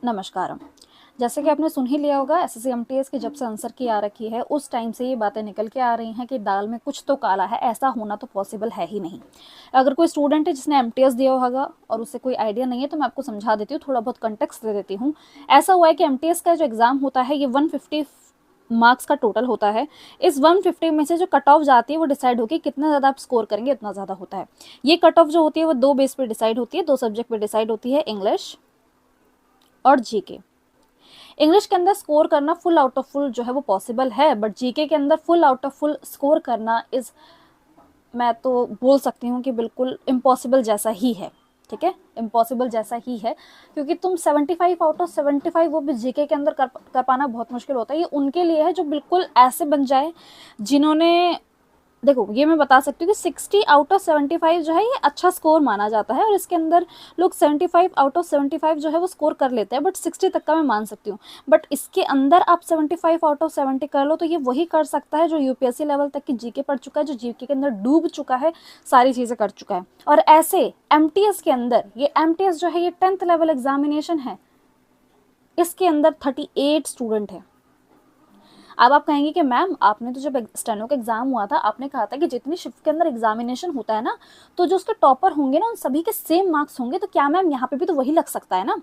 नमस्कार। जैसे कि आपने सुन ही लिया होगा, एसएससी एमटीएस की जब से आंसर की आ रखी है उस टाइम से ये बातें निकल के आ रही हैं कि दाल में कुछ तो काला है। ऐसा होना तो पॉसिबल है ही नहीं। अगर कोई स्टूडेंट है जिसने एमटीएस दिया होगा और उसे कोई आइडिया नहीं है तो मैं आपको समझा देती हूँ, थोड़ा बहुत कंटेक्स्ट दे देती हूँ। ऐसा हुआ है कि एमटीएस का जो एग्जाम होता है ये 150 मार्क्स का टोटल होता है। इस 150 में से जो कट ऑफ जाती है वो डिसाइड होगी कितना ज़्यादा आप स्कोर करेंगे, उतना ज़्यादा होता है। ये कट ऑफ जो होती है वो दो बेस पे डिसाइड होती है, दो सब्जेक्ट पे डिसाइड होती है, इंग्लिश और जीके। इंग्लिश के अंदर स्कोर करना फुल आउट ऑफ फुल जो है वो पॉसिबल है, बट जीके के अंदर full out of full score करना इज, मैं तो बोल सकती हूँ कि बिल्कुल इम्पॉसिबल जैसा ही है। ठीक है, इम्पॉसिबल जैसा ही है, क्योंकि तुम 75 आउट ऑफ 75 वो भी जीके के अंदर कर पाना बहुत मुश्किल होता है। ये उनके लिए है जो बिल्कुल ऐसे बन जाए जिन्होंने, देखो ये मैं बता सकती हूँ कि 60 आउट ऑफ 75 जो है ये अच्छा स्कोर माना जाता है, और इसके अंदर लोग 75 आउट ऑफ 75 जो है वो स्कोर कर लेते हैं, बट 60 तक का मैं मान सकती हूँ। बट इसके अंदर आप 75 आउट ऑफ 70 कर लो तो ये वही कर सकता है जो यूपीएससी लेवल तक की जीके पढ़ चुका है, जो जीके के अंदर डूब चुका है, सारी चीज़ें कर चुका है। और ऐसे एमटीएस के अंदर, ये एमटीएस जो है ये 10th लेवल एग्जामिनेशन है, इसके अंदर 38 स्टूडेंट है। अब आप कहेंगे कि मैम आपने तो जब स्टेनो का एग्जाम हुआ था आपने कहा था कि जितनी शिफ्ट के अंदर एग्जामिनेशन होता है ना, तो जो उसके टॉपर होंगे ना उन सभी के सेम मार्क्स होंगे, तो क्या मैम यहाँ पे भी तो वही लग सकता है ना?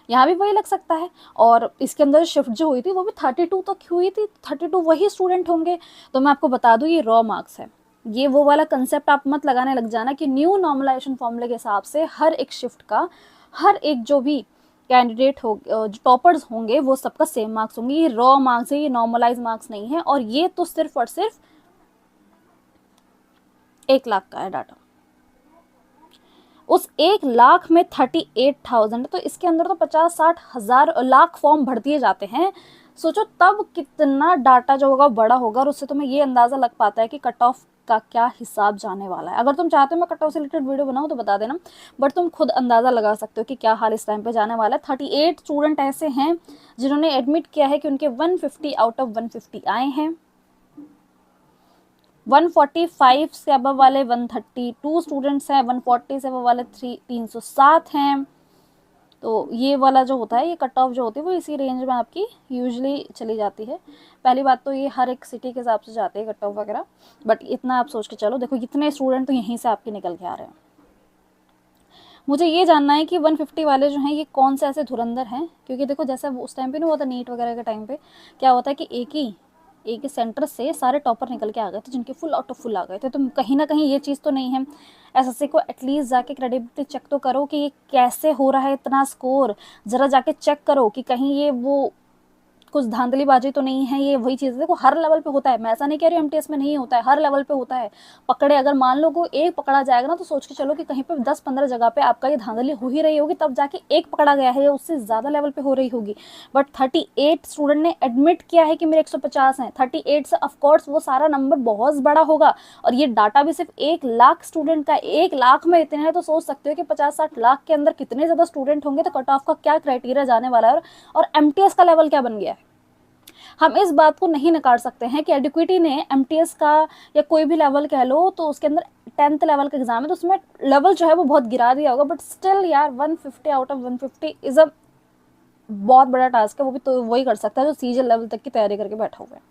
यहाँ भी वही लग सकता है। और इसके अंदर शिफ्ट जो हुई थी वो भी 32 तक हुई थी, 32 वही स्टूडेंट होंगे। तो मैं आपको बता दूँ ये रॉ मार्क्स है। ये वो वाला कंसेप्ट आप मत लगाने लग जाना कि न्यू नॉर्मलाइजेशन फॉर्मूले के हिसाब से हर एक शिफ्ट का, हर एक जो भी कैंडिडेट हो, जो टॉपर्स होंगे वो सबका सेम मार्क्स होंगे। ये रॉ मार्क्स है, ये नॉर्मलाइज मार्क्स नहीं है, और ये तो सिर्फ और सिर्फ 1 लाख का है डाटा। उस 1 लाख में 38,000, तो इसके अंदर तो 50-60 हज़ार लाख फॉर्म भर दिए जाते हैं। सोचो तब कितना डाटा जो होगा बड़ा होगा, और उससे तुम्हें ये अंदाजा लग पाता है कि कट ऑफ का क्या हिसाब जाने वाला है। अगर तुम चाहते हो मैं कट ऑफ से रिलेटेड वीडियो बनाऊं तो बता देना, बट तुम खुद अंदाजा लगा सकते हो कि क्या हाल इस टाइम पे जाने वाला है। 38 स्टूडेंट ऐसे हैं जिन्होंने एडमिट किया है कि उनके 150 आउट ऑफ 150 आए हैं। 145 से अब वाले 132 स्टूडेंट्स हैं, 140 से अब वाले 307 हैं। तो ये वाला जो होता है, ये कट ऑफ जो होती है वो इसी रेंज में आपकी यूजुअली चली जाती है। पहली बात तो ये हर एक सिटी के हिसाब से जाती है कट ऑफ वगैरह, बट इतना आप सोच के चलो, देखो इतने स्टूडेंट तो यहीं से आपके निकल के आ रहे हैं। मुझे ये जानना है कि 150 वाले जो हैं ये कौन से ऐसे धुरंधर हैं, क्योंकि देखो जैसा उस टाइम पे नहीं हुआ था नीट वगैरह के टाइम पे, क्या होता है कि एक ही सेंटर से सारे टॉपर निकल के आ गए थे जिनके फुल आउट ऑफ फुल आ गए थे। तो कहीं ना कहीं ये चीज़ तो नहीं है। एसएससी को एटलीस्ट जाके क्रेडिबिलिटी चेक तो करो कि ये कैसे हो रहा है इतना स्कोर, ज़रा जाके चेक करो कि कहीं ये वो कुछ धांधलीबाजी तो नहीं है। ये वही चीज़ है, देखो हर लेवल पे होता है, मैं ऐसा नहीं कह रही हूँ एमटीएस में नहीं होता है, हर लेवल पे होता है। पकड़े अगर मान लो को एक पकड़ा जाएगा ना, तो सोच के चलो कि कहीं पे 10-15 जगह पे आपका ये धांधली हो ही रही होगी, तब जाके एक पकड़ा गया है, या उससे ज़्यादा लेवल पे हो रही होगी। बट 38 स्टूडेंट ने एडमिट किया है कि मेरे 150 हैं। 38 से ऑफकोर्स वो सारा नंबर बहुत बड़ा होगा, और ये डाटा भी सिर्फ 1 लाख स्टूडेंट का। 1 लाख में इतने हैं तो सोच सकते हो कि 50-60 लाख के अंदर कितने ज़्यादा स्टूडेंट होंगे, तो कट ऑफ का क्या क्राइटेरिया जाने वाला है, और एमटीएस का लेवल क्या बन गया है। हम इस बात को नहीं नकार सकते हैं कि एडिक्विटी ने एमटीएस का, या कोई भी लेवल कह लो, तो उसके अंदर 10th लेवल का एग्जाम है तो उसमें लेवल जो है वो बहुत गिरा दिया होगा, बट स्टिल यार 150 आउट ऑफ 150 इज अ बहुत बड़ा टास्क है। वो भी तो वही कर सकता है जो सीजन लेवल तक की तैयारी करके बैठा हुआ है,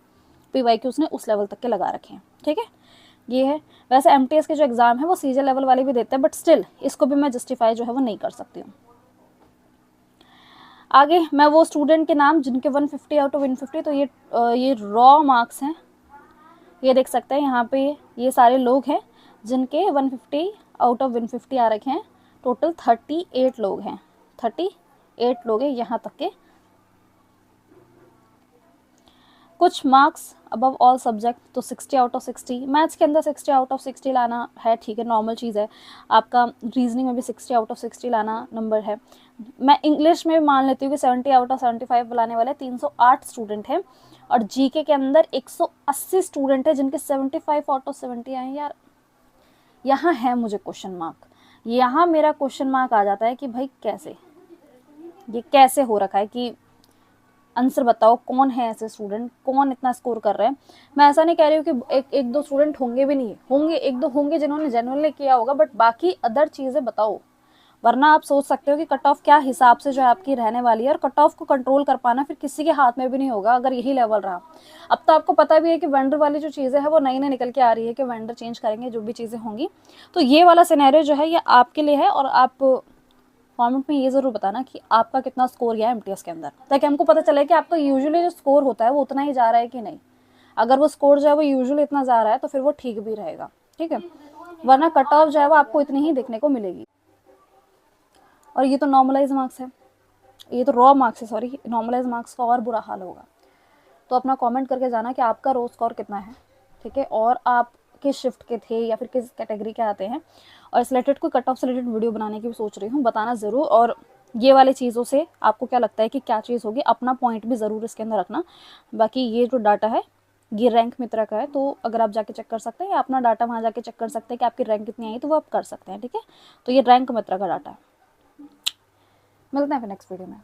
पीवाईक्यू उसने उस लेवल तक के लगा रखे हैं। ठीक है, ये है। वैसे एमटीएस के जो एग्जाम है वो सीजन लेवल वाले भी देते हैं, बट स्टिल इसको भी मैं जस्टिफाई जो है वो नहीं कर सकती हूँ। आगे मैं वो स्टूडेंट के नाम जिनके 150 आउट ऑफ 150, तो ये रॉ मार्क्स हैं। ये देख सकते हैं यहाँ पे ये सारे लोग हैं जिनके 150 आउट ऑफ 150 आ रखे हैं। टोटल 38 लोग हैं, 38 लोग हैं यहाँ तक के। कुछ मार्क्स अबव ऑल सब्जेक्ट, तो 60 आउट ऑफ 60। मैथ्स के अंदर 60 आउट ऑफ 60 लाना है, ठीक है, नॉर्मल चीज़ है। आपका रीजनिंग में भी 60 आउट ऑफ 60 लाना नंबर है। मैं इंग्लिश में मान लेती हूँ कि 70 आउट ऑफ 75 लाने वाले 308 स्टूडेंट हैं, और जीके के अंदर 180 स्टूडेंट है जिनके 75 आउट ऑफ 70 आए। यार यहाँ है मुझे क्वेश्चन मार्क, यहाँ मेरा क्वेश्चन मार्क आ जाता है कि भाई कैसे, ये कैसे हो रखा है कि आंसर बताओ कौन है ऐसे स्टूडेंट, कौन इतना स्कोर कर रहे हैं। मैं ऐसा नहीं कह रही हूँ कि एक दो स्टूडेंट होंगे भी नहीं, होंगे एक दो होंगे जिन्होंने जेन्युइनली किया होगा, बट बाकी अदर चीज़ें बताओ। वरना आप सोच सकते हो कि कट ऑफ क्या हिसाब से जो है आपकी रहने वाली है, और कट ऑफ को कंट्रोल कर पाना फिर किसी के हाथ में भी नहीं होगा अगर यही लेवल रहा। अब तो आपको पता भी है कि वेंडर वाली जो चीज़ें हैं वो नई नई निकल के आ रही है कि वेंडर चेंज करेंगे जो भी चीज़ें होंगी। तो ये वाला सिनेरियो जो है ये आपके लिए है, और आप कमेंट में ये ज़रूर बताना कि आपका कितना स्कोर गया है एमटीएस के अंदर, ताकि हमको पता चले कि आपका यूजुअली जो स्कोर होता है वो उतना ही जा रहा है कि नहीं। अगर वो स्कोर जो है वो यूजुअली इतना जा रहा है तो फिर वो ठीक भी रहेगा, ठीक है, वरना कट ऑफ जो है वो आपको इतनी ही देखने को मिलेगी। और ये तो नॉर्मलाइज मार्क्स है, ये तो रॉ मार्क्स है, सॉरी, नॉर्मलाइज मार्क्स का और बुरा हाल होगा। तो अपना कमेंट करके जाना कि आपका रो स्कोर कितना है, ठीक है, और आप किस शिफ्ट के थे या फिर किस कैटेगरी के आते हैं। और इस रिलेटेड कोई कट ऑफ से रिलेटेड वीडियो बनाने की भी सोच रही हूँ, बताना ज़रूर। और ये वाली चीज़ों से आपको क्या लगता है कि क्या चीज़ होगी, अपना पॉइंट भी ज़रूर इसके अंदर रखना। बाकी ये जो डाटा है ये रैंक मित्रा का है, तो अगर आप जाके चेक कर सकते हैं या अपना डाटा वहाँ जाके चेक कर सकते हैं कि आपकी रैंक कितनी आई, तो वो आप कर सकते हैं, ठीक है। तो ये रैंक मित्रा का डाटा है। मिलते हैं फिर नेक्स्ट वीडियो में।